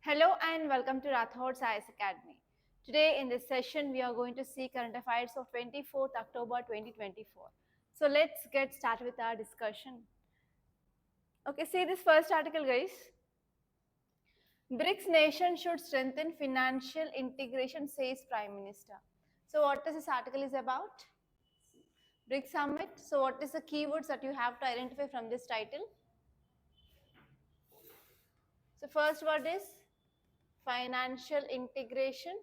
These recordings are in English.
Hello and welcome to Rathods IS Academy. Today in this session we are going to see current affairs of 24th October 2024. So let's get started with our discussion. Okay, see this first article guys. BRICS nation should strengthen financial integration, says Prime Minister. So what this article is about? BRICS Summit. So what is the keywords that you have to identify from this title? So first word is financial integration.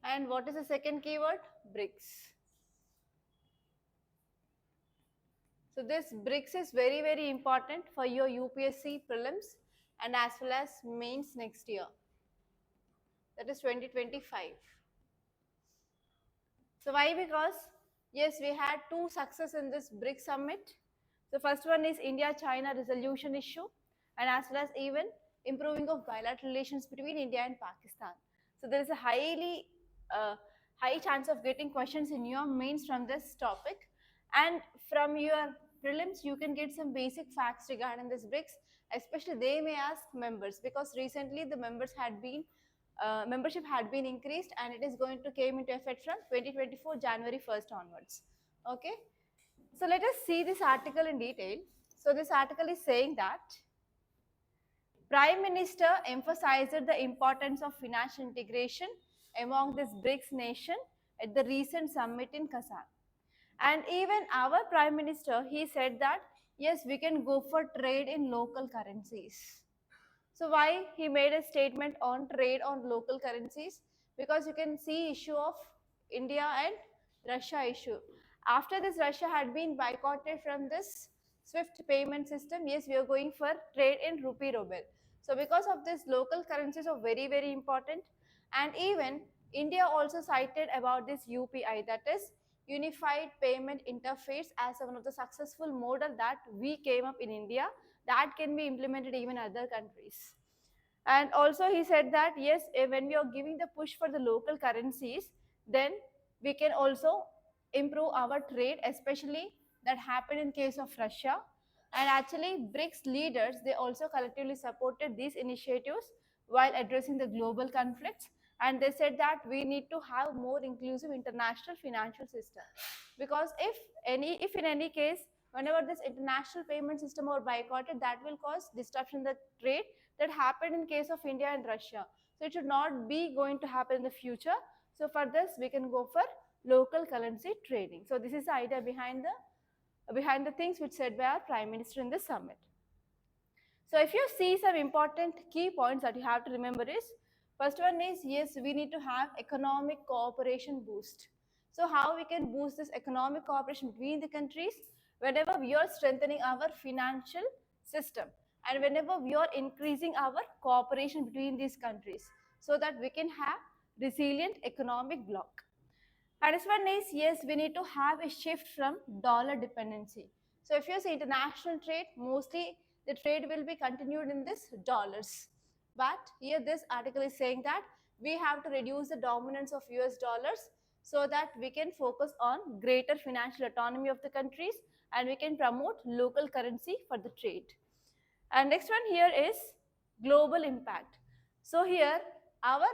And what is the second keyword? BRICS. So this BRICS is very important for your UPSC prelims and as well as mains next year. That is 2025. So why? Because yes, we had two success in this BRICS summit. The first one is India-China resolution issue and as well as even improving of bilateral relations between India and Pakistan. So there is a high chance of getting questions in your mains from this topic, and from your prelims you can get some basic facts regarding this BRICS. Especially they may ask members because recently the membership had been increased and it is going to came into effect from 2024 January 1st onwards. Okay, so let us see this article in detail. So this article is saying that Prime Minister emphasized the importance of financial integration among this BRICS nation at the recent summit in Kazan. And even our Prime Minister, he said that yes, we can go for trade in local currencies. So why he made a statement on trade on local currencies? Because you can see issue of India and Russia issue. After this, Russia had been boycotted from this SWIFT payment system. Yes, we are going for trade in rupee ruble. So because of this, local currencies are very important. And even India also cited about this UPI, that is Unified Payment Interface, as one of the successful model that we came up in India that can be implemented even in other countries. And also he said that yes, when we are giving the push for the local currencies, then we can also improve our trade, especially that happened in case of Russia. And actually BRICS leaders, they also collectively supported these initiatives while addressing the global conflicts, and they said that we need to have more inclusive international financial system, because if in any case whenever this international payment system are boycotted, that will cause disruption in the trade that happened in case of India and Russia. So it should not be going to happen in the future. So for this we can go for local currency trading. So this is the idea behind the things which said by our Prime Minister in this summit. So if you see some important key points that you have to remember is, first one is yes, we need to have economic cooperation boost. So how we can boost this economic cooperation between the countries? Whenever we are strengthening our financial system and whenever we are increasing our cooperation between these countries, so that we can have resilient economic bloc. And this one is yes, we need to have a shift from dollar dependency. So if you see international trade, mostly the trade will be continued in this dollars. But here this article is saying that we have to reduce the dominance of US dollars so that we can focus on greater financial autonomy of the countries and we can promote local currency for the trade. And next one here is global impact. So here our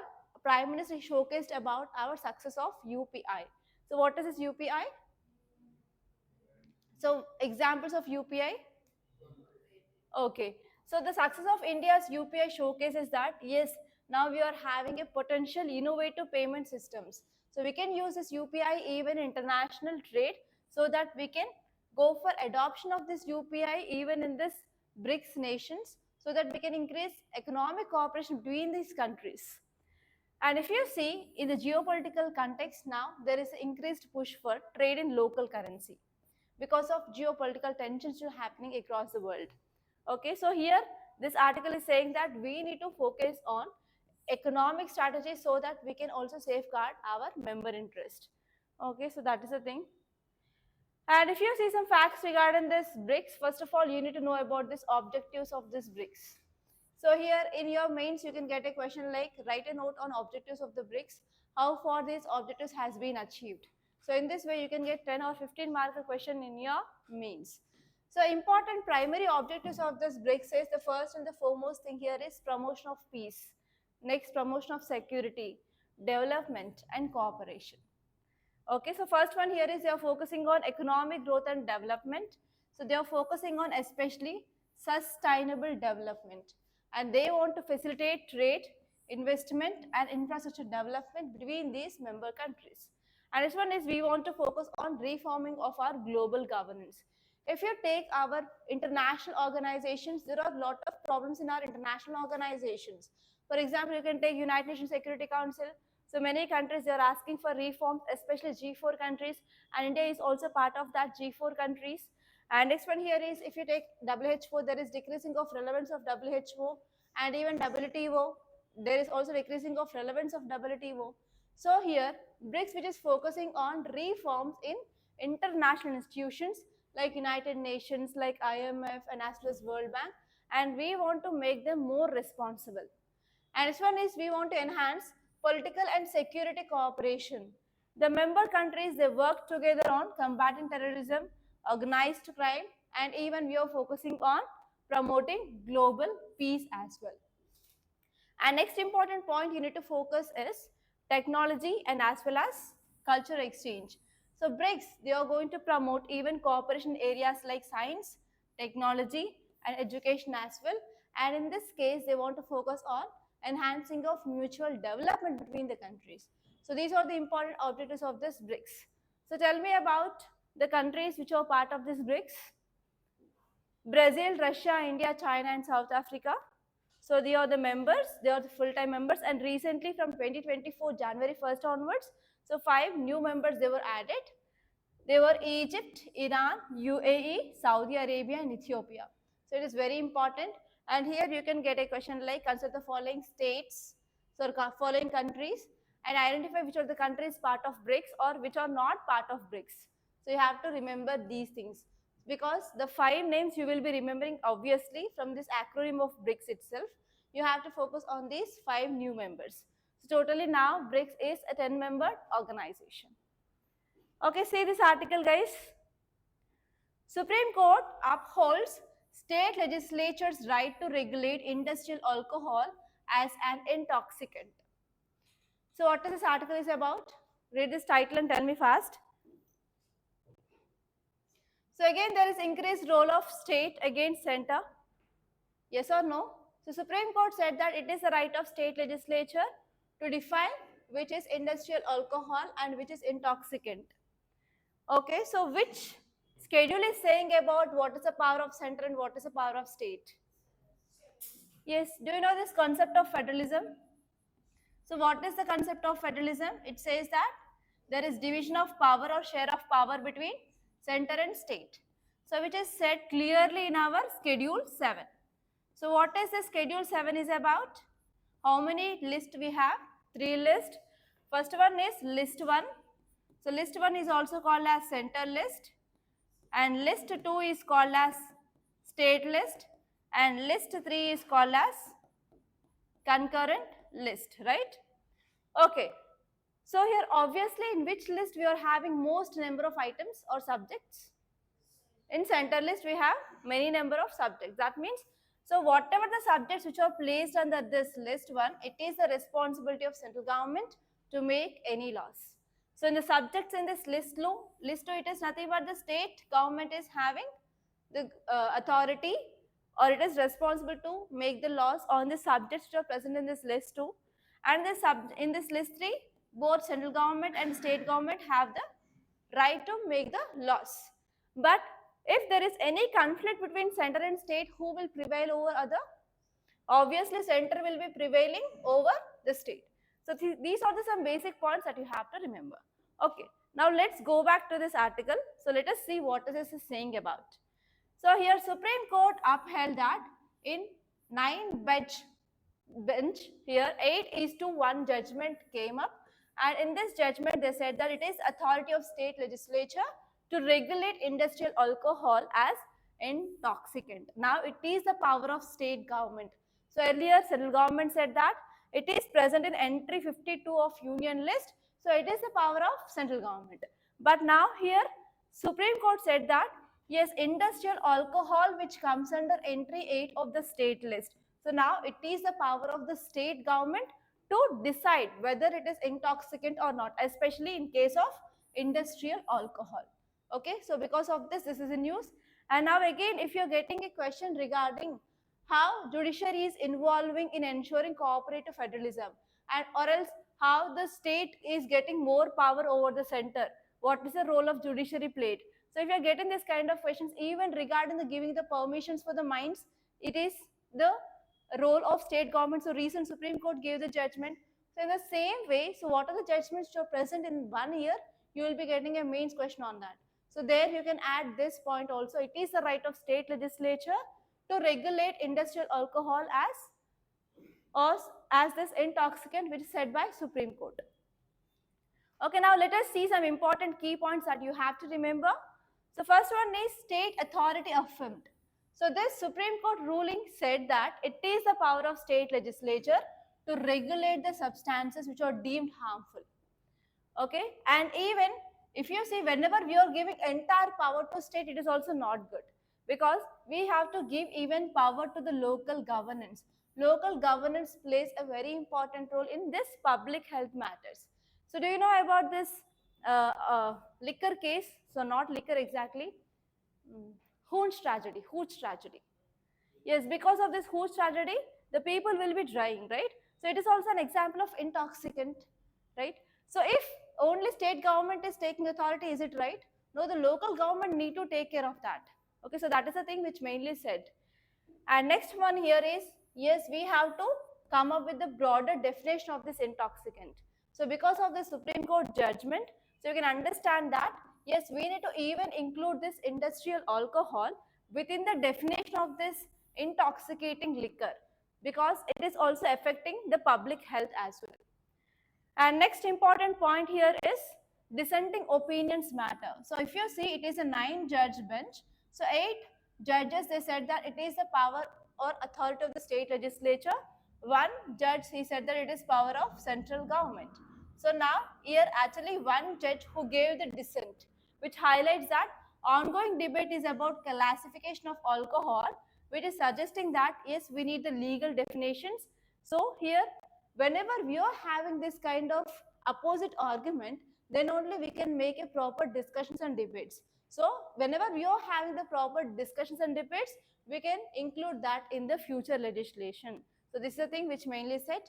Prime Minister showcased about our success of UPI. So what is this UPI? So examples of UPI. Okay. So the success of India's UPI showcases that yes, now we are having a potential innovative payment systems. So we can use this UPI even in international trade so that we can go for adoption of this UPI even in this BRICS nations so that we can increase economic cooperation between these countries. And if you see in the geopolitical context now, there is an increased push for trade in local currency because of geopolitical tensions still happening across the world. Okay, so here this article is saying that we need to focus on economic strategy so that we can also safeguard our member interest. Okay, so that is the thing. And if you see some facts regarding this BRICS, first of all, you need to know about this objectives of this BRICS. So here in your mains, you can get a question like write a note on objectives of the BRICS, how far these objectives has been achieved. So in this way, you can get 10 or 15 mark question in your mains. So important primary objectives of this BRICS is the first and the foremost thing here is promotion of peace. Next, promotion of security, development and cooperation. Okay, so first one here is they are focusing on economic growth and development. So they are focusing on especially sustainable development, and they want to facilitate trade, investment and infrastructure development between these member countries. And this one is we want to focus on reforming of our global governance. If you take our international organizations, there are a lot of problems in our international organizations. For example, you can take United Nations Security Council. So many countries, they are asking for reforms, especially G4 countries, and India is also part of that G4 countries. And next one here is, if you take WHO, there is decreasing of relevance of WHO, and even WTO, there is also decreasing of relevance of WTO. So here, BRICS, which is focusing on reforms in international institutions like United Nations, like IMF, and as well as World Bank, and we want to make them more responsible. And this one is we want to enhance political and security cooperation. The member countries, they work together on combating terrorism, organized crime, and even we are focusing on promoting global peace as well. And next important point you need to focus is technology and as well as culture exchange. So BRICS, they are going to promote even cooperation areas like science, technology and education as well. And in this case, they want to focus on enhancing of mutual development between the countries. So these are the important objectives of this BRICS. So tell me about the countries which are part of this BRICS. Brazil, Russia, India, China and South Africa. So they are the members, they are the full-time members, and recently from 2024 January 1st onwards, so 5 new members they were added. They were Egypt, Iran, UAE, Saudi Arabia and Ethiopia. So it is very important, and here you can get a question like consider the following states, so following countries, and identify which are the countries part of BRICS or which are not part of BRICS. So you have to remember these things, because the 5 names you will be remembering obviously from this acronym of BRICS itself. You have to focus on these 5 new members. So totally now BRICS is a 10-member organization. Okay, see this article guys. Supreme Court upholds state legislature's right to regulate industrial alcohol as an intoxicant. So what this article is about? Read this title and tell me fast. So again, there is increased role of state against center. Yes or no? So Supreme Court said that it is the right of state legislature to define which is industrial alcohol and which is intoxicant. Okay, so which schedule is saying about what is the power of center and what is the power of state? Yes, do you know this concept of federalism? So what is the concept of federalism? It says that there is division of power or share of power between center and state. So which is said clearly in our schedule 7. So what is the schedule 7 is about? How many lists we have? 3 lists. First one is list 1. So list 1 is also called as center list, and list 2 is called as state list, and list 3 is called as concurrent list, right? Okay. So here obviously in which list we are having most number of items or subjects? In center list we have many number of subjects. That means, so whatever the subjects which are placed under this list 1, it is the responsibility of central government to make any laws. So in the subjects in this list 2, it is nothing but the state government is having the authority, or it is responsible to make the laws on the subjects which are present in this list 2. And in this list 3, both central government and state government have the right to make the laws. But if there is any conflict between center and state, who will prevail over other? Obviously, center will be prevailing over the state. So these are some basic points that you have to remember. Okay, now let's go back to this article. So let us see what this is saying about. So here Supreme Court upheld that in 9-bench here 8:1 judgment came up, and in this judgment they said that it is authority of state legislature to regulate industrial alcohol as intoxicant. Now it is the power of state government. So earlier central government said that it is present in entry 52 of union list, so it is the power of central government. But now here Supreme Court said that Yes, industrial alcohol which comes under entry 8 of the state list. So now it is the power of the state government to decide whether it is intoxicant or not, especially in case of industrial alcohol. Okay, so because of this is a news. And now again, if you're getting a question regarding how judiciary is involving in ensuring cooperative federalism, and or else how the state is getting more power over the center, what is the role of judiciary played? So if you're getting this kind of questions, even regarding the giving the permissions for the mines, it is the role of state government. So recent Supreme Court gave the judgment. So in the same way, so what are the judgments which are present in 1 year, you will be getting a mains question on that. So there you can add this point also. It is the right of state legislature to regulate industrial alcohol or as this intoxicant, which is said by Supreme Court. Okay, now let us see some important key points that you have to remember. So first one is state authority affirmed. So this Supreme Court ruling said that it is the power of state legislature to regulate the substances which are deemed harmful. Okay, and even if you see, whenever we are giving entire power to state, it is also not good, because we have to give even power to the local governance. Local governance plays a very important role in this public health matters. So do you know about this liquor case? So not liquor exactly, Hooch tragedy. Yes, because of this Hooch tragedy, the people will be dying, right? So it is also an example of intoxicant, right? So if only state government is taking authority, is it right? No, the local government need to take care of that. Okay, so that is the thing which mainly said. And next one here is, yes, we have to come up with the broader definition of this intoxicant. So because of the Supreme Court judgment, so you can understand that, yes, we need to even include this industrial alcohol within the definition of this intoxicating liquor, because it is also affecting the public health as well. And next important point here is dissenting opinions matter. So if you see, it is a 9-judge bench. So 8 judges, they said that it is the power or authority of the state legislature. 1 judge, he said that it is power of central government. So now here actually 1 judge who gave the dissent, which highlights that ongoing debate is about classification of alcohol, which is suggesting that yes, we need the legal definitions. So here, whenever we are having this kind of opposite argument, then only we can make a proper discussions and debates. So whenever we are having the proper discussions and debates, we can include that in the future legislation. So this is the thing which mainly said.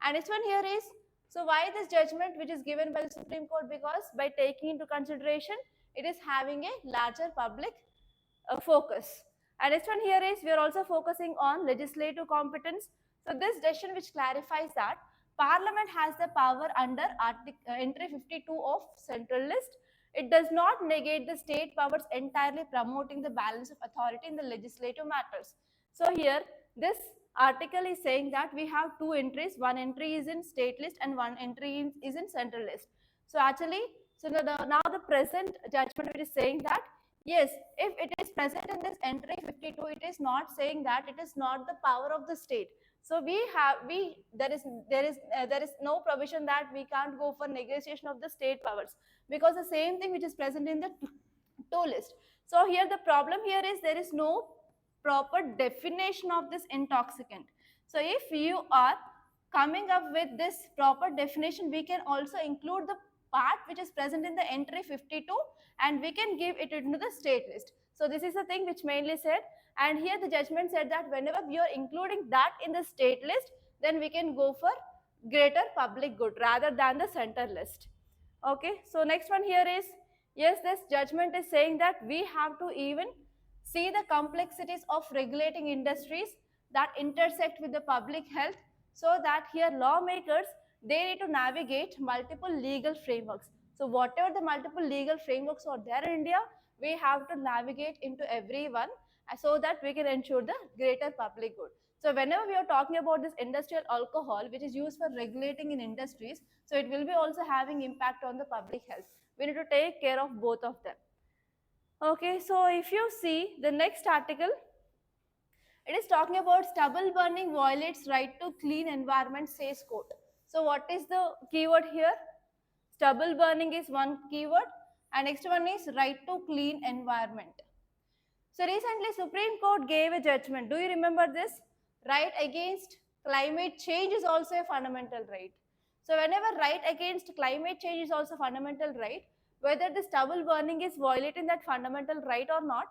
And next one here is, so why this judgment which is given by the Supreme Court? Because by taking into consideration, it is having a larger public focus. And next one here is, we are also focusing on legislative competence. So this decision which clarifies that Parliament has the power under entry 52 of central list. It does not negate the state powers entirely, promoting the balance of authority in the legislative matters. So here this article is saying that we have 2 entries. One entry is in state list and one entry is in central list. So actually, so now the present judgment which is saying that yes, if it is present in this entry 52, it is not saying that it is not the power of the state. So there is no provision that we can't go for negotiation of the state powers, because the same thing which is present in the 2 list. So here the problem here is there is no proper definition of this intoxicant. So if you are coming up with this proper definition, we can also include the part which is present in the entry 52 and we can give it into the state list. So this is the thing which mainly said, and here the judgment said that whenever we are including that in the state list, then we can go for greater public good rather than the center list. Okay, so next one here is, yes, this judgment is saying that we have to even see the complexities of regulating industries that intersect with the public health, so that here lawmakers, they need to navigate multiple legal frameworks. So whatever the multiple legal frameworks are there in India, we have to navigate into every one so that we can ensure the greater public good. So whenever we are talking about this industrial alcohol, which is used for regulating in industries, so it will be also having impact on the public health. We need to take care of both of them. Okay, so if you see the next article, it is talking about stubble burning violates right to clean environment, says court. So what is the keyword here? Stubble burning is one keyword, and next one is right to clean environment. So recently Supreme Court gave a judgment. Do you remember this? Right against climate change is also a fundamental right. So whenever right against climate change is also fundamental right, whether the stubble burning is violating that fundamental right or not,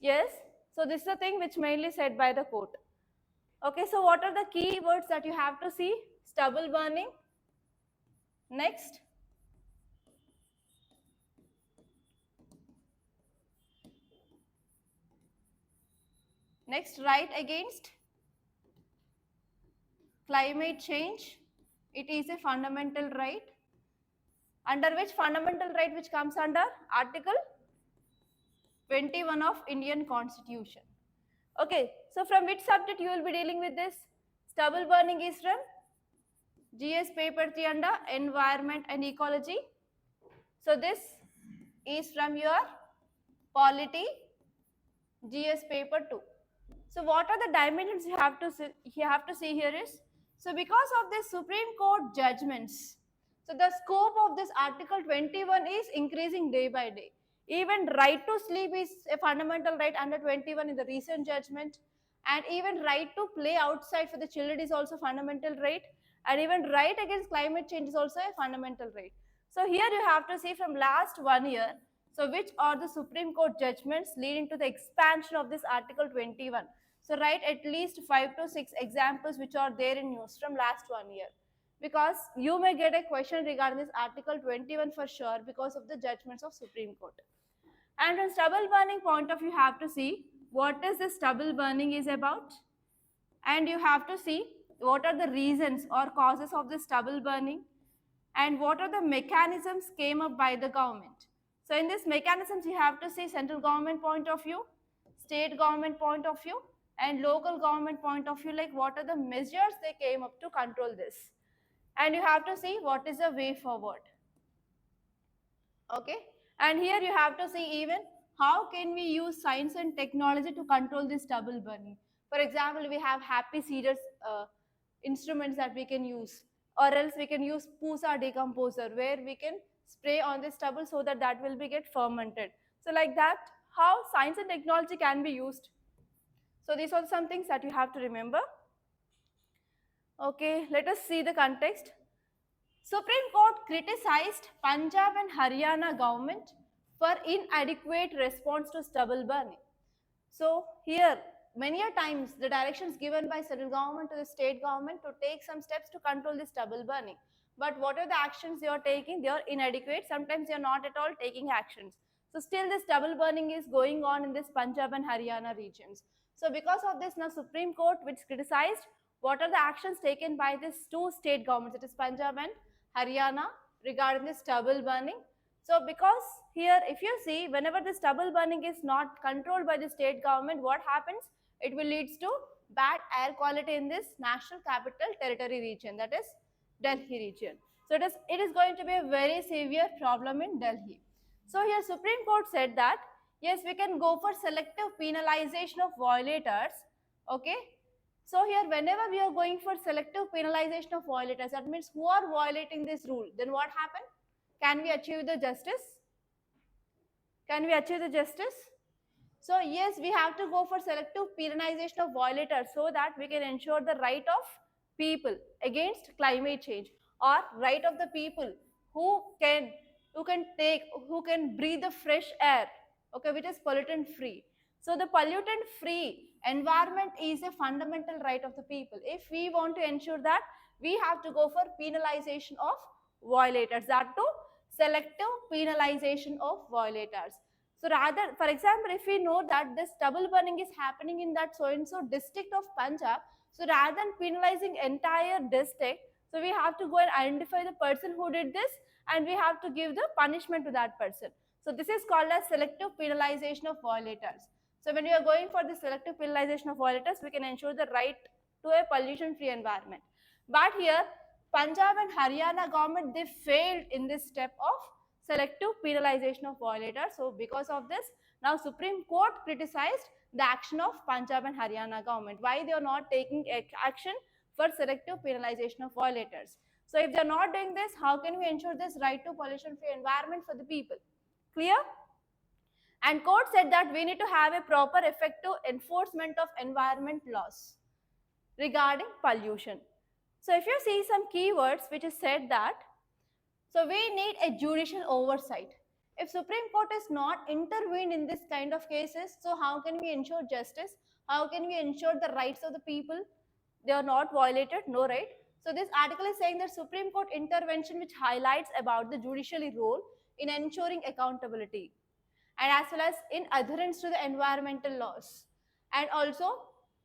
yes. So this is the thing which mainly said by the court. Okay, so what are the key words that you have to see? Stubble burning. Next. Next, right against climate change. It is a fundamental right. Under which fundamental right which comes under Article 21 of Indian Constitution. Okay, so from which subject you will be dealing with this? Stubble burning is from GS paper 3 under Environment and Ecology. So this is from your polity GS paper 2. So what are the dimensions you have to see here is, so because of this Supreme Court judgments, so the scope of this Article 21 is increasing day by day. Even right to sleep is a fundamental right under 21 in the recent judgment, and even right to play outside for the children is also fundamental right, and even right against climate change is also a fundamental right. So here you have to see from last 1 year, so which are the Supreme Court judgments leading to the expansion of this Article 21. So write at least 5 to 6 examples which are there in news from last 1 year, because you may get a question regarding this Article 21 for sure because of the judgments of Supreme Court. And from stubble burning point of view, you have to see what is the stubble burning is about, and you have to see what are the reasons or causes of the stubble burning, and what are the mechanisms came up by the government. So in these mechanisms, you have to see central government point of view, state government point of view, and local government point of view, like what are the measures they came up to control this. And you have to see what is the way forward. Okay, and here you have to see even how can we use science and technology to control this stubble burning. For example, we have happy seeders instruments that we can use, or else we can use pusa decomposer where we can spray on the stubble so that that will be get fermented. So like that, how science and technology can be used. So these are some things that you have to remember. Okay, let us see the context. Supreme Court criticized Punjab and Haryana government for inadequate response to stubble burning. So here, many a times the directions given by central government to the state government to take some steps to control this stubble burning. But what are the actions they are taking? They are inadequate. Sometimes they are not at all taking actions. So still this stubble burning is going on in this Punjab and Haryana regions. So because of this, now Supreme Court which criticized what are the actions taken by these two state governments, it is Punjab and Haryana, regarding the stubble burning. So because here if you see, whenever the stubble burning is not controlled by the state government, what happens? It will lead to bad air quality in this National Capital Territory region, that is Delhi region. So it is going to be a very severe problem in Delhi. So here Supreme Court said that yes, we can go for selective penalization of violators. Okay, so here whenever we are going for selective penalization of violators, that means who are violating this rule, then what happen? Can we achieve the justice? Can we achieve the justice? So yes, we have to go for selective penalization of violators so that we can ensure the right of people against climate change, or right of the people who can breathe the fresh air, okay, which is pollutant free. So the pollutant free environment is a fundamental right of the people. If we want to ensure that, we have to go for penalization of violators, that too selective penalization of violators. So rather, for example, if we know that this stubble burning is happening in that so-and-so district of Punjab, so rather than penalizing entire district, so we have to go and identify the person who did this, and we have to give the punishment to that person. So this is called as selective penalization of violators. So when we are going for the selective penalization of violators, we can ensure the right to a pollution-free environment. But here, Punjab and Haryana government, they failed in this step of selective penalization of violators. So because of this, now Supreme Court criticized the action of Punjab and Haryana government. Why they are not taking action for selective penalization of violators? So if they are not doing this, how can we ensure this right to pollution-free environment for the people? Clear? And court said that we need to have a proper effective enforcement of environment laws regarding pollution. So if you see some keywords which is said that, so we need a judicial oversight. If Supreme Court is not intervened in this kind of cases, so how can we ensure justice? How can we ensure the rights of the people? They are not violated, no right? So this article is saying that Supreme Court intervention which highlights about the judiciary role in ensuring accountability and as well as in adherence to the environmental laws. And also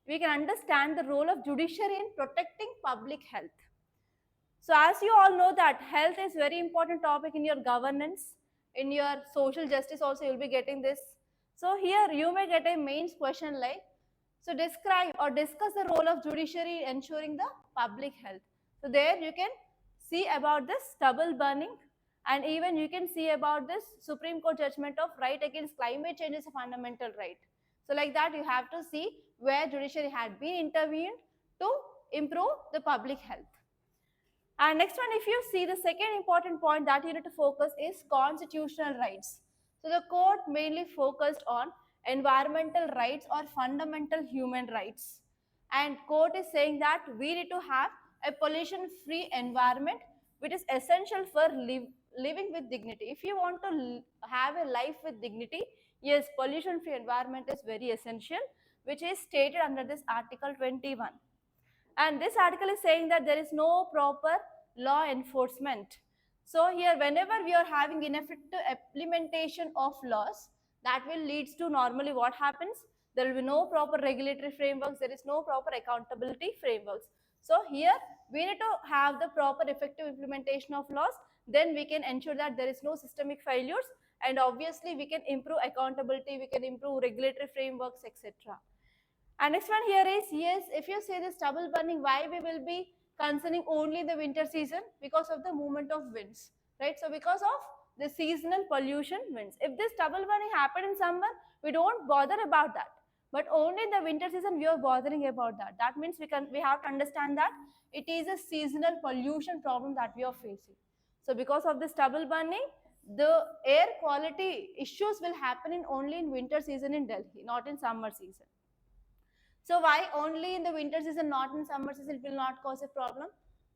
we can understand the role of judiciary in protecting public health. So as you all know that health is very important topic in your governance, in your social justice also you'll be getting this. So here you may get a mains question like, so describe or discuss the role of judiciary in ensuring the public health. So there you can see about this stubble burning, and even you can see about this Supreme Court judgment of right against climate change is a fundamental right. So like that you have to see where judiciary had been intervened to improve the public health. And next one, if you see the second important point that you need to focus is constitutional rights. So the court mainly focused on environmental rights or fundamental human rights. And court is saying that we need to have a pollution-free environment which is essential for living with dignity. If you want to have a life with dignity, yes, pollution-free environment is very essential, which is stated under this Article 21. And this article is saying that there is no proper law enforcement. So here whenever we are having ineffective implementation of laws, that will leads to normally what happens, there will be no proper regulatory frameworks, there is no proper accountability frameworks. So here we need to have the proper effective implementation of laws, then we can ensure that there is no systemic failures, and obviously we can improve accountability, we can improve regulatory frameworks, etc. And next one here is, yes, if you say this stubble burning, why we will be concerning only the winter season? Because of the movement of winds, right? So because of the seasonal pollution winds. If this stubble burning happened in summer, we don't bother about that. But only in the winter season we are bothering about that. That means we have to understand that it is a seasonal pollution problem that we are facing. So because of the stubble burning, the air quality issues will happen in only in winter season in Delhi, not in summer season. So why only in the winter season, not in summer season, it will not cause a problem?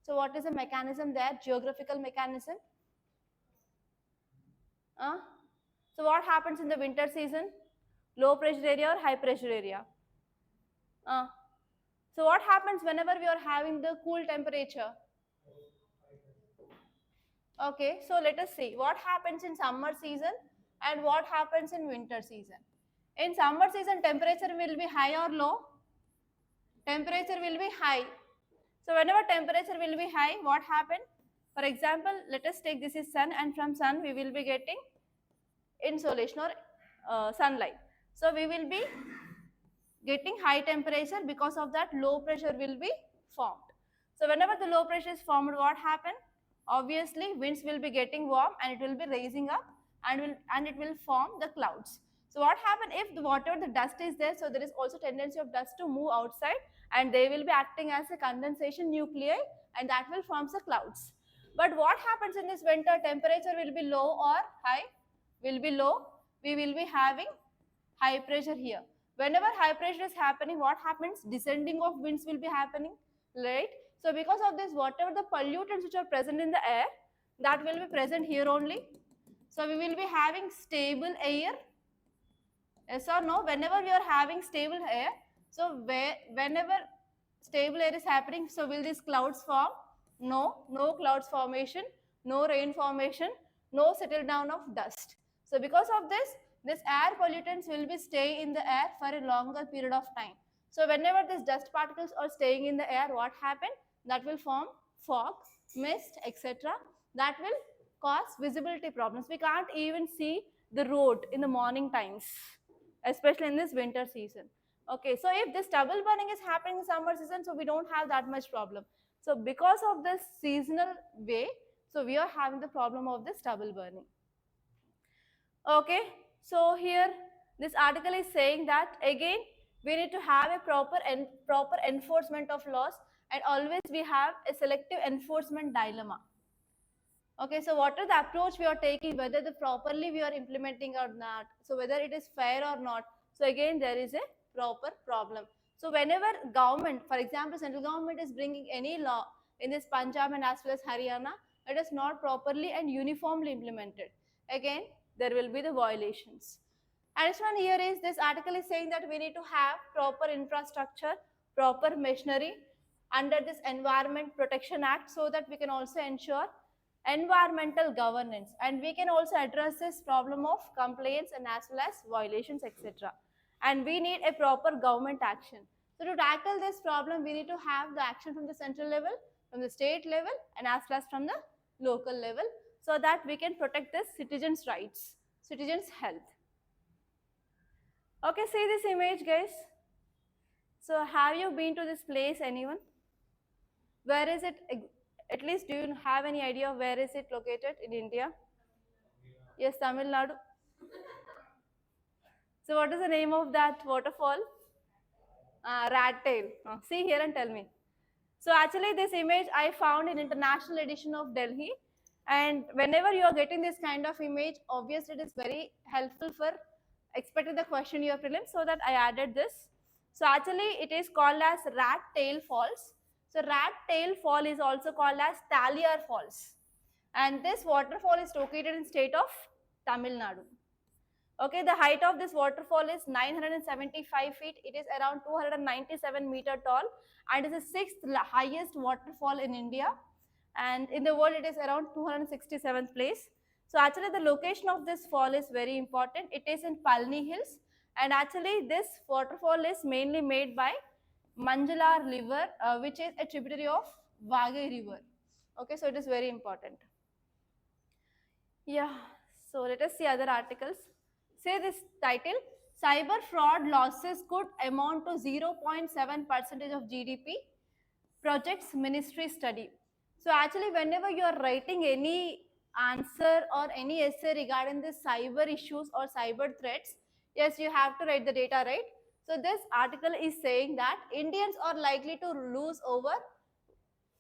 So what is the mechanism there, geographical mechanism? So what happens in the winter season? Low pressure area or high pressure area? So what happens whenever we are having the cool temperature? Okay, so let us see what happens in summer season and what happens in winter season. In summer season, temperature will be high or low? Temperature will be high. So whenever temperature will be high, what happen? For example, let us take this is sun, and from sun we will be getting insolation or sunlight. So we will be getting high temperature, because of that low pressure will be formed. So whenever the low pressure is formed, what happen? Obviously winds will be getting warm and it will be raising up and it will form the clouds. So what happen if whatever the dust is there, so there is also tendency of dust to move outside and they will be acting as a condensation nuclei and that will form the clouds. But what happens in this winter, temperature will be low or high? Will be low. We will be having high pressure here. Whenever high pressure is happening, what happens? Descending of winds will be happening, right? So because of this, whatever the pollutants which are present in the air, that will be present here only. So we will be having stable air. Yes or no? Whenever we are having stable air, so whenever stable air is happening, so will these clouds form? No, no clouds formation, no rain formation, no settle down of dust. So because of this air pollutants will be stay in the air for a longer period of time. So whenever these dust particles are staying in the air, what happen? That will form fog, mist, etc. That will cause visibility problems. We can't even see the road in the morning times, especially in this winter season. Okay, so if this stubble burning is happening in summer season, so we don't have that much problem. So because of this seasonal way, so we are having the problem of the stubble burning. Okay, so here this article is saying that again we need to have a proper enforcement of laws, and always we have a selective enforcement dilemma. Okay, so what is the approach we are taking, whether the properly we are implementing or not, so whether it is fair or not. So again, there is a proper problem. So whenever government, for example, central government is bringing any law in this Punjab and as well as Haryana, it is not properly and uniformly implemented. Again, there will be the violations. And this one here is, this article is saying that we need to have proper infrastructure, proper machinery under this Environment Protection Act, so that we can also ensure environmental governance, and we can also address this problem of complaints and as well as violations, etc. And we need a proper government action. So to tackle this problem, we need to have the action from the central level, from the state level, and as well as from the local level, so that we can protect the citizens' rights, citizens' health. Okay, see this image, guys. So have you been to this place, anyone? Where is it? At least do you have any idea of where is it located in India? Yes, Tamil Nadu. So what is the name of that waterfall? Rat tail. See here and tell me. So actually this image I found in international edition of Delhi, and whenever you are getting this kind of image, obviously it is very helpful for expecting the question your prelims, so that I added this. So actually it is called as Rat Tail Falls. So Rat Tail Fall is also called as Taliar Falls, and this waterfall is located in state of Tamil Nadu. Okay, the height of this waterfall is 975 feet. It is around 297-meter tall, and is the sixth highest waterfall in India. And in the world, it is around 267th place. So actually, the location of this fall is very important. It is in Palni Hills, and actually, this waterfall is mainly made by Manjalar River, which is a tributary of Vagai River. Okay, so it is very important. Yeah, so let us see other articles. Say this title, cyber fraud losses could amount to 0.7% of GDP, projects ministry study. So actually whenever you are writing any answer or any essay regarding the cyber issues or cyber threats, yes, you have to write the data, right? So this article is saying that Indians are likely to lose over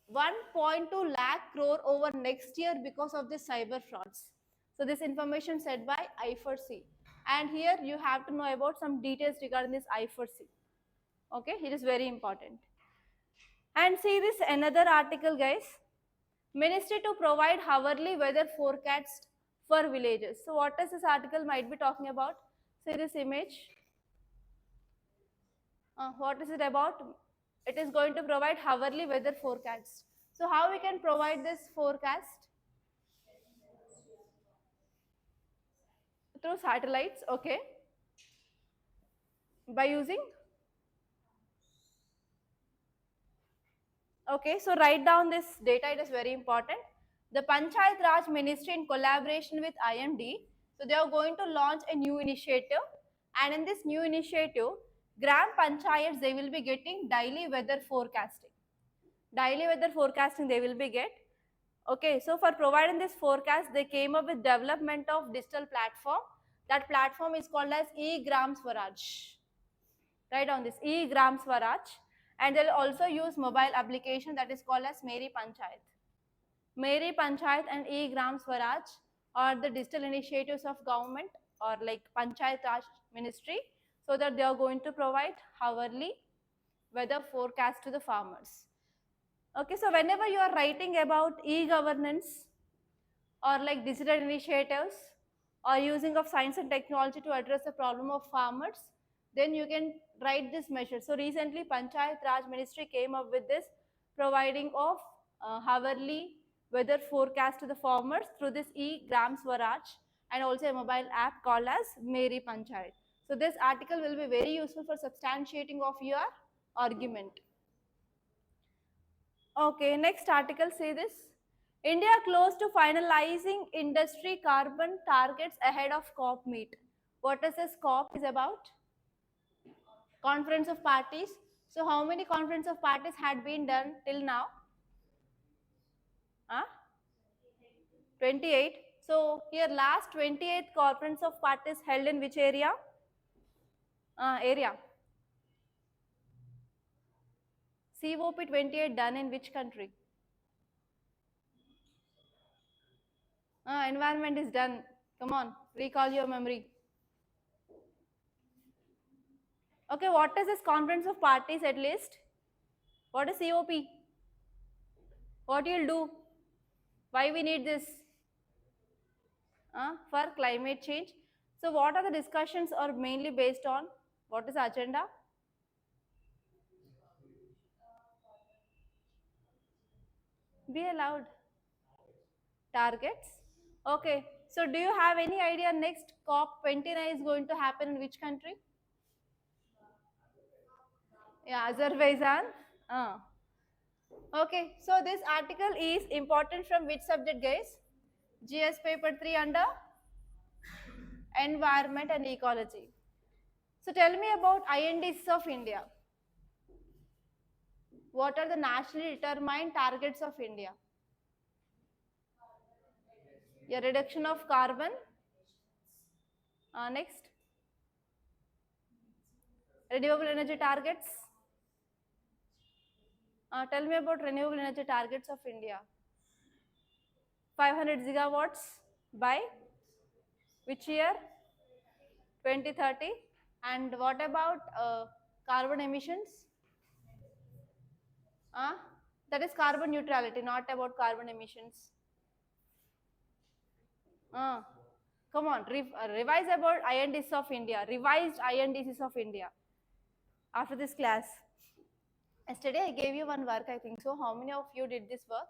1.2 lakh crore over next year because of the cyber frauds. So this information said by I4C. And here you have to know about some details regarding this I4C. Okay, it is very important. And see this another article, guys. Ministry to provide hourly weather forecast for villages. So what does this article might be talking about? See this image. What is it about? It is going to provide hourly weather forecast. So how we can provide this forecast? Through satellites, okay. By using, okay, so write down this data, it is very important. The Panchayat Raj Ministry in collaboration with IMD, so they are going to launch a new initiative, and in this new initiative, Gram Panchayats, they will be getting daily weather forecasting. Daily weather forecasting they will be get. Okay, so for providing this forecast, they came up with development of digital platform. That platform is called as E-Gram Swaraj. Write down this E-Gram Swaraj, and they'll also use mobile application that is called as Meri Panchayat. Meri Panchayat and E-Gram Swaraj are the digital initiatives of government or like Panchayat Raj Ministry, so that they are going to provide hourly weather forecast to the farmers. Okay, so whenever you are writing about e-governance or like digital initiatives or using of science and technology to address the problem of farmers, then you can write this measure. So recently Panchayat Raj Ministry came up with this providing of hourly weather forecast to the farmers through this e-Gram Swaraj and also a mobile app called as Meri Panchayat. So this article will be very useful for substantiating of your argument. Okay, next article say this. India close to finalizing industry carbon targets ahead of COP meet. What is this COP is about? Conference of Parties. So how many conference of parties had been done till now? 28. So here last 28th conference of parties held in which area? Area. COP 28 done in which country? Environment is done. Come on, recall your memory. Okay, what is this conference of parties at least? What is COP? What you'll do? Why we need this? For climate change. So what are the discussions are mainly based on? What is the agenda? Be allowed. Targets. Okay. So do you have any idea next COP29 is going to happen in which country? Yeah, Azerbaijan. Uh. Okay. So this article is important from which subject, guys? GS paper 3 under environment and ecology. So tell me about INDs of India. What are the nationally determined targets of India? A reduction of carbon. Next, renewable energy targets. Tell me about renewable energy targets of India. 500 gigawatts by which year? 2030. And what about carbon emissions? That is carbon neutrality, not about carbon emissions. Come on, revise about INDs of India, revised INDs of India after this class. Yesterday I gave you one work, I think so. How many of you did this work?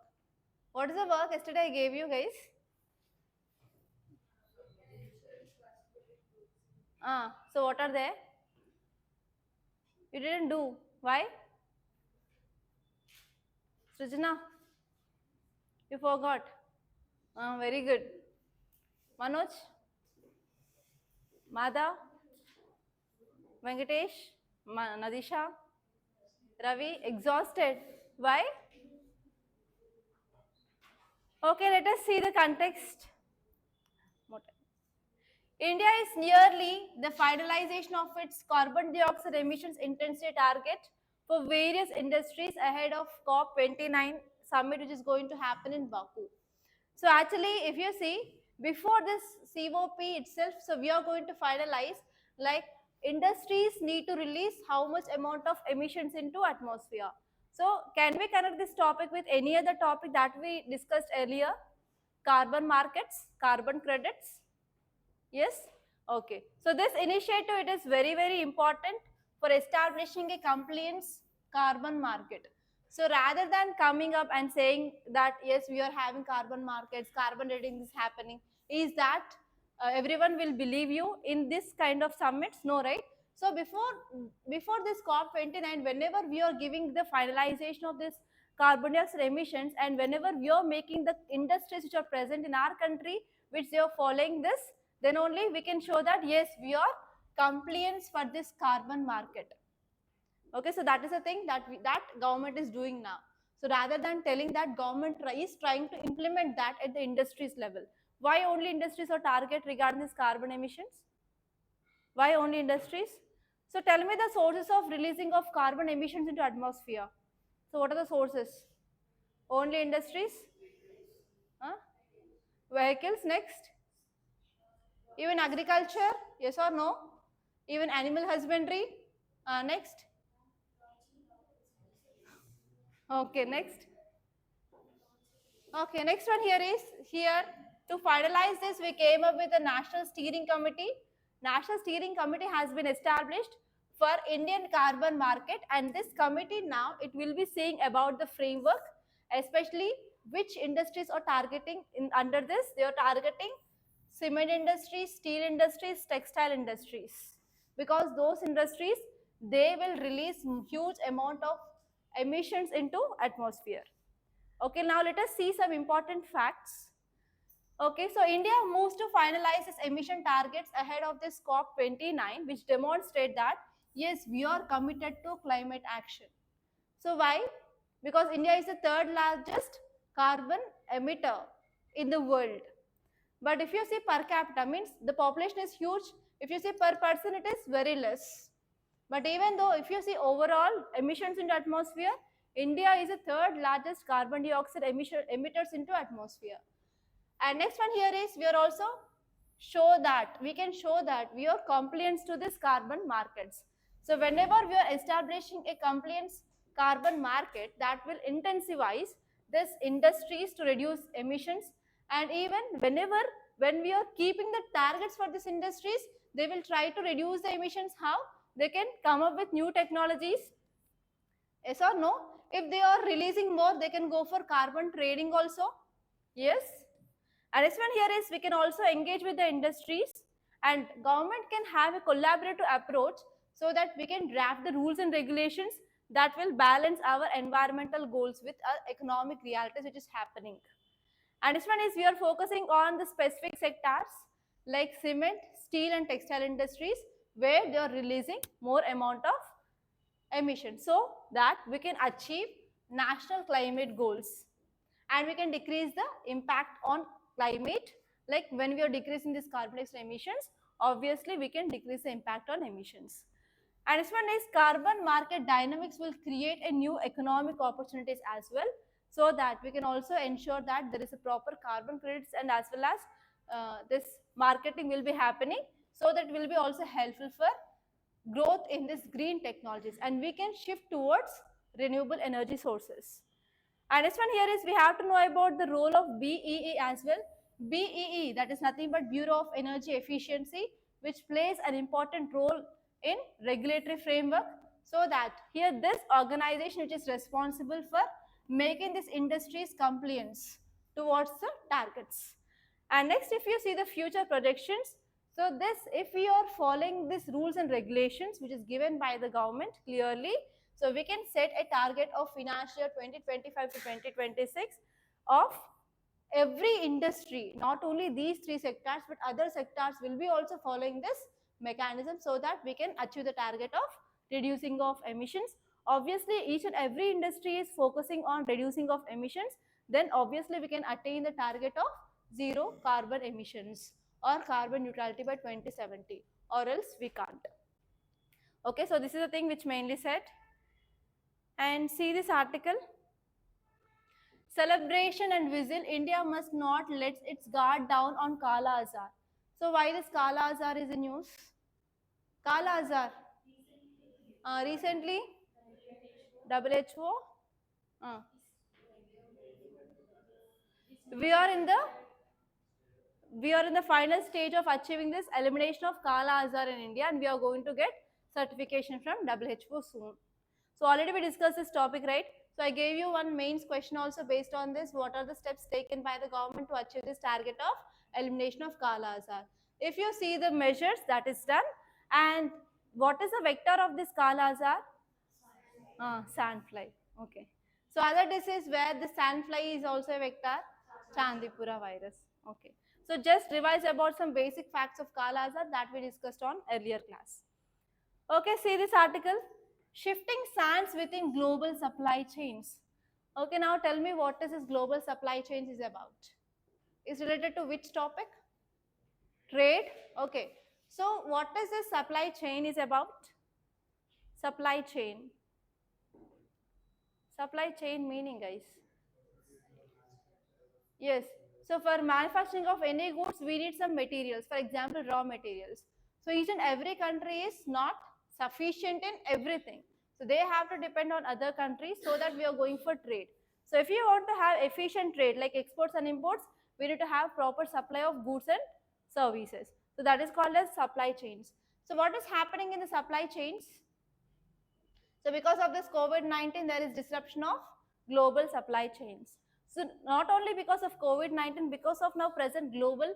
What is the work yesterday I gave you, guys? So what are they? You didn't do. Why? Srijana, you forgot. Very good. Manoj, Madha, Venkatesh, Nadisha, Ravi, exhausted. Why? Okay, let us see the context. India is nearly the finalization of its carbon dioxide emissions intensity target for various industries ahead of COP29 summit, which is going to happen in Baku. So actually, if you see, before this COP itself, so we are going to finalize, like, industries need to release how much amount of emissions into atmosphere. So can we connect this topic with any other topic that we discussed earlier? Carbon markets, carbon credits. Yes? Okay. So this initiative, it is very, very important for establishing a compliance carbon market. So rather than coming up and saying that, yes, we are having carbon markets, carbon trading is happening, is that everyone will believe you in this kind of summits? No, right? So before this COP29, whenever we are giving the finalization of this carbon dioxide emissions, and whenever we are making the industries which are present in our country, which they are following this, then only we can show that yes, we are compliance for this carbon market. Okay, so that is the thing that that government is doing now. So rather than telling that, government is trying to implement that at the industries level. Why only industries are target regarding this carbon emissions? Why only industries? So tell me the sources of releasing of carbon emissions into atmosphere. So what are the sources? Only industries? Vehicles, next? Even agriculture, yes or no? Even animal husbandry, next? Okay, next. Okay, next one here is, here to finalize this, we came up with a national steering committee. National steering committee has been established for Indian carbon market, and this committee now, it will be saying about the framework, especially which industries are targeting in under this. They are targeting cement industries, steel industries, textile industries, because those industries, they will release huge amount of emissions into atmosphere. Okay, now let us see some important facts. Okay, so India moves to finalize its emission targets ahead of this COP29, which demonstrate that yes, we are committed to climate action. So why? Because India is the third largest carbon emitter in the world. But if you see per capita, means the population is huge. If you see per person, it is very less. But even though if you see overall emissions into atmosphere, India is the third largest carbon dioxide emitters into atmosphere. And next one here is we can show that we are compliant to this carbon markets. So whenever we are establishing a compliance carbon market, that will intensify this industries to reduce emissions. And even when we are keeping the targets for these industries, they will try to reduce the emissions. How? They can come up with new technologies. Yes or no? If they are releasing more, they can go for carbon trading also. Yes. And next one here is we can also engage with the industries, and government can have a collaborative approach so that we can draft the rules and regulations that will balance our environmental goals with our economic realities which is happening. And this one is we are focusing on the specific sectors like cement, steel and textile industries where they are releasing more amount of emissions so that we can achieve national climate goals and we can decrease the impact on climate. Like when we are decreasing these carbon dioxide emissions, obviously we can decrease the impact on emissions. And this one is carbon market dynamics will create a new economic opportunities as well, so that we can also ensure that there is a proper carbon credits and as well as this marketing will be happening, so that will be also helpful for growth in this green technologies and we can shift towards renewable energy sources. And this one here is we have to know about the role of BEE as well. BEE, that is nothing but Bureau of Energy Efficiency, which plays an important role in regulatory framework, so that here this organization which is responsible for making this industries compliance towards the targets. And next, if you see the future projections, so this, if we are following these rules and regulations which is given by the government clearly, so we can set a target of financial year 2025 to 2026 of every industry, not only these three sectors, but other sectors will be also following this mechanism so that we can achieve the target of reducing of emissions. Obviously, each and every industry is focusing on reducing of emissions, then obviously we can attain the target of zero carbon emissions or carbon neutrality by 2070, or else we can't. Okay, so this is the thing which mainly said. And see this article. Celebration and whistle, India must not let its guard down on Kala Azar. So why this Kala Azar is in news? Kala Azar. Recently, WHO. Uh, we are in the final stage of achieving this elimination of Kala Azar in India, and we are going to get certification from WHO soon. So already we discussed this topic, right? So I gave you one mains question also based on this. What are the steps taken by the government to achieve this target of elimination of Kala Azar? If you see the measures that is done, and what is the vector of this Kala Azar? Sandfly. Okay. So other disease where the sandfly is also a vector, Chandipura virus. Okay. So just revise about some basic facts of Kala Azar that we discussed on earlier class. Okay, see this article. Shifting sands within global supply chains. Okay, now tell me what is this global supply chains is about. Is related to which topic? Trade. Okay. So what is this supply chain is about? Supply chain. Supply chain meaning, guys. Yes. So for manufacturing of any goods, we need some materials. For example, raw materials. So each and every country is not sufficient in everything. So they have to depend on other countries so that we are going for trade. So if you want to have efficient trade like exports and imports, we need to have proper supply of goods and services. So that is called as supply chains. So what is happening in the supply chains? So because of this COVID-19, there is disruption of global supply chains. So not only because of COVID-19, because of now present global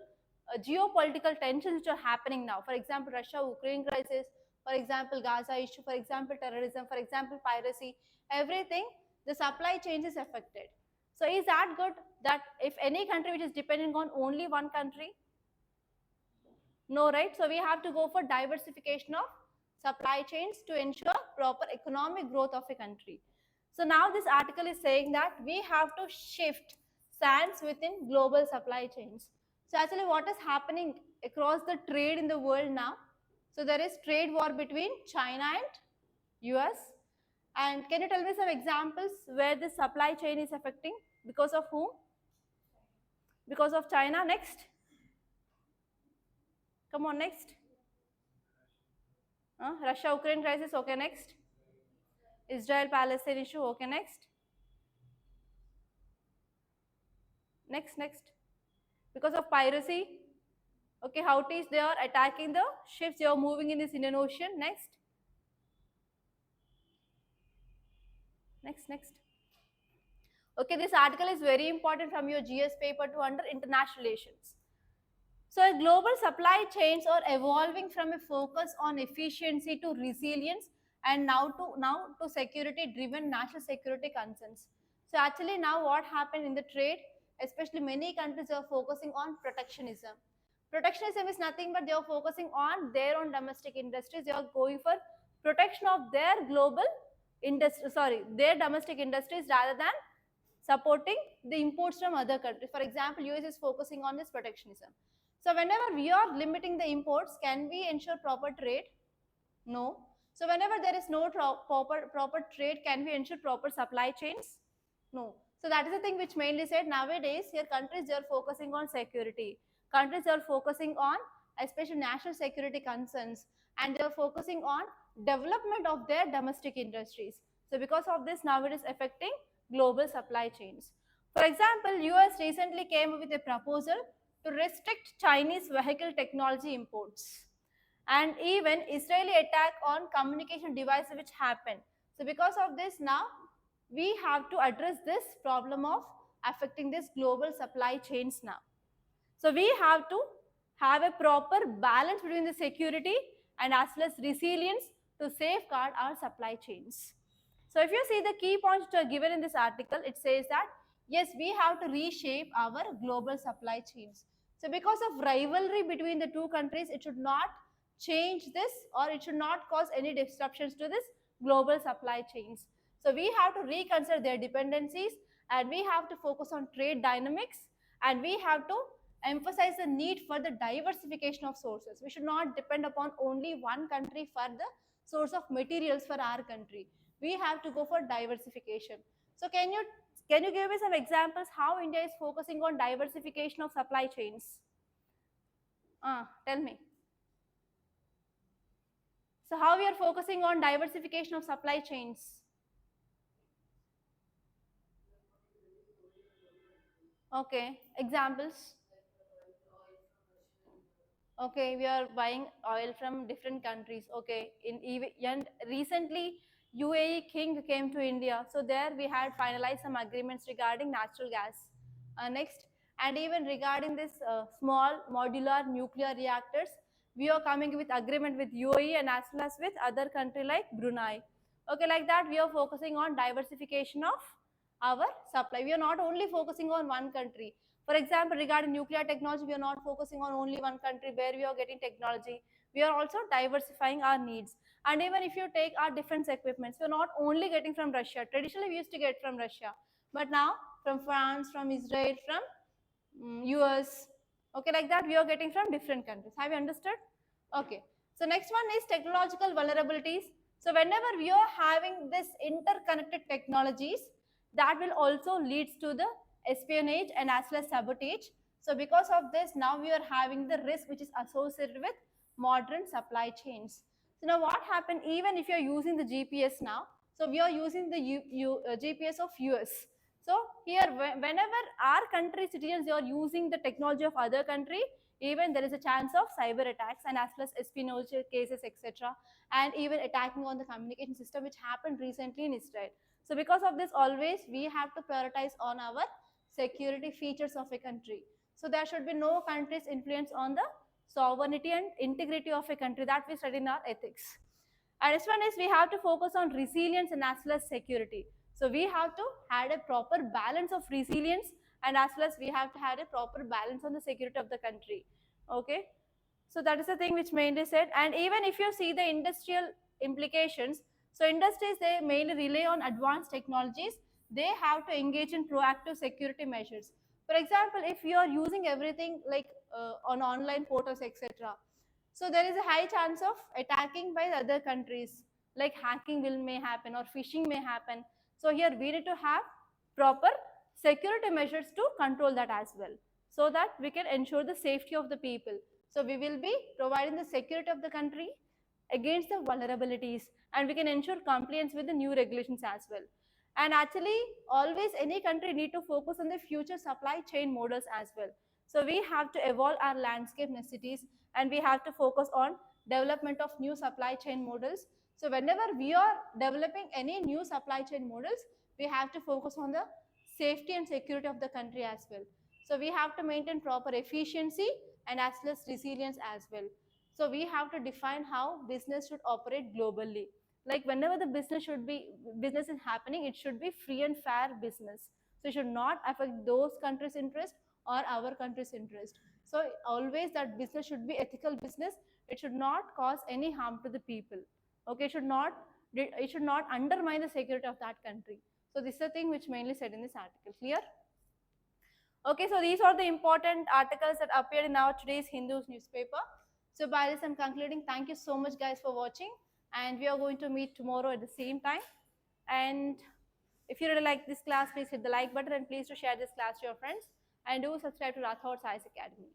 geopolitical tensions which are happening now. For example, Russia-Ukraine crisis, for example, Gaza issue, for example, terrorism, for example, piracy, everything, the supply chain is affected. So is that good that if any country which is depending on only one country? No, right? So we have to go for diversification of supply chains to ensure proper economic growth of a country. So now this article is saying that we have to shift sands within global supply chains. So actually what is happening across the trade in the world now? So there is trade war between China and US. And can you tell me some examples where this supply chain is affecting? Because of whom? because of China. Next, come on, next. Russia-Ukraine crisis. Okay, next. Israel-Palestine issue. Okay, next. Next. Because of piracy. Okay, Houthis, they are attacking the ships. They are moving in this Indian Ocean. Next. Okay, this article is very important from your GS paper to under international relations. So global supply chains are evolving from a focus on efficiency to resilience and now to security driven national security concerns. So actually now what happened in the trade, especially many countries are focusing on protectionism. Protectionism is nothing but they are focusing on their own domestic industries. They are going for protection of their global industry, their domestic industries rather than supporting the imports from other countries. For example, US is focusing on this protectionism. So whenever we are limiting the imports, can we ensure proper trade? No. So whenever there is no proper trade, can we ensure proper supply chains? No. So that is the thing which mainly said nowadays here countries they are focusing on security. Countries are focusing on especially national security concerns and they are focusing on development of their domestic industries. So because of this now it is affecting global supply chains. For example, US recently came with a proposal to restrict Chinese vehicle technology imports and even Israeli attack on communication devices which happened. So because of this now we have to address this problem of affecting this global supply chains now. So we have to have a proper balance between the security and as well as resilience to safeguard our supply chains. So if you see the key points which are given in this article, it says that yes, we have to reshape our global supply chains. So because of rivalry between the two countries, it should not change this or it should not cause any disruptions to this global supply chains. So we have to reconsider their dependencies and we have to focus on trade dynamics and we have to emphasize the need for the diversification of sources. We should not depend upon only one country for the source of materials for our country. We have to go for diversification. So can you give me some examples how India is focusing on diversification of supply chains? Tell me. So how we are focusing on diversification of supply chains? Okay, examples. Okay, we are buying oil from different countries. Okay, and recently UAE King came to India, so there we had finalized some agreements regarding natural gas. Next, and even regarding this small modular nuclear reactors, we are coming with agreement with UAE and as well as with other country like Brunei. Okay, like that we are focusing on diversification of our supply. We are not only focusing on one country. For example, regarding nuclear technology, we are not focusing on only one country where we are getting technology. We are also diversifying our needs. And even if you take our defense equipments, we are not only getting from Russia. Traditionally, we used to get from Russia. But now, from France, from Israel, from US, okay, like that, we are getting from different countries. Have you understood? Okay. So next one is technological vulnerabilities. So whenever we are having this interconnected technologies, that will also leads to the espionage and as well as sabotage. So because of this, now we are having the risk which is associated with modern supply chains. So now what happened, even if you're using the GPS now, so we are using the GPS of US. So here, whenever our country citizens are using the technology of other country, even there is a chance of cyber attacks and as well as espionage cases, etc. And even attacking on the communication system, which happened recently in Israel. So because of this, always we have to prioritize on our security features of a country. So there should be no country's influence on the sovereignty and integrity of a country that we study in our ethics. And this one is we have to focus on resilience and as well as security. So we have to have a proper balance of resilience and as well as we have to have a proper balance on the security of the country. Okay. So that is the thing which mainly said. And even if you see the industrial implications, so industries, they mainly rely on advanced technologies. They have to engage in proactive security measures. For example, if you are using everything like on online portals, etc. So there is a high chance of attacking by other countries, like hacking will may happen or phishing may happen. So here we need to have proper security measures to control that as well. so that we can ensure the safety of the people. So we will be providing the security of the country against the vulnerabilities, and we can ensure compliance with the new regulations as well. And actually, always any country need to focus on the future supply chain models as well. So we have to evolve our landscape necessities, and we have to focus on development of new supply chain models. So whenever we are developing any new supply chain models, we have to focus on the safety and security of the country as well. So we have to maintain proper efficiency and as well as resilience as well. So we have to define how business should operate globally. Like whenever the business is happening, it should be free and fair business. So it should not affect those countries' interest or our country's interest. So always that business should be ethical business. It should not cause any harm to the people. Okay, it should not undermine the security of that country. So this is the thing which mainly said in this article. Clear? Okay, so these are the important articles that appeared in our today's Hindus newspaper. So by this I'm concluding. Thank you so much guys for watching, and we are going to meet tomorrow at the same time. And if you really like this class, please hit the like button and please do share this class to your friends, and do subscribe to Rathods IS Academy.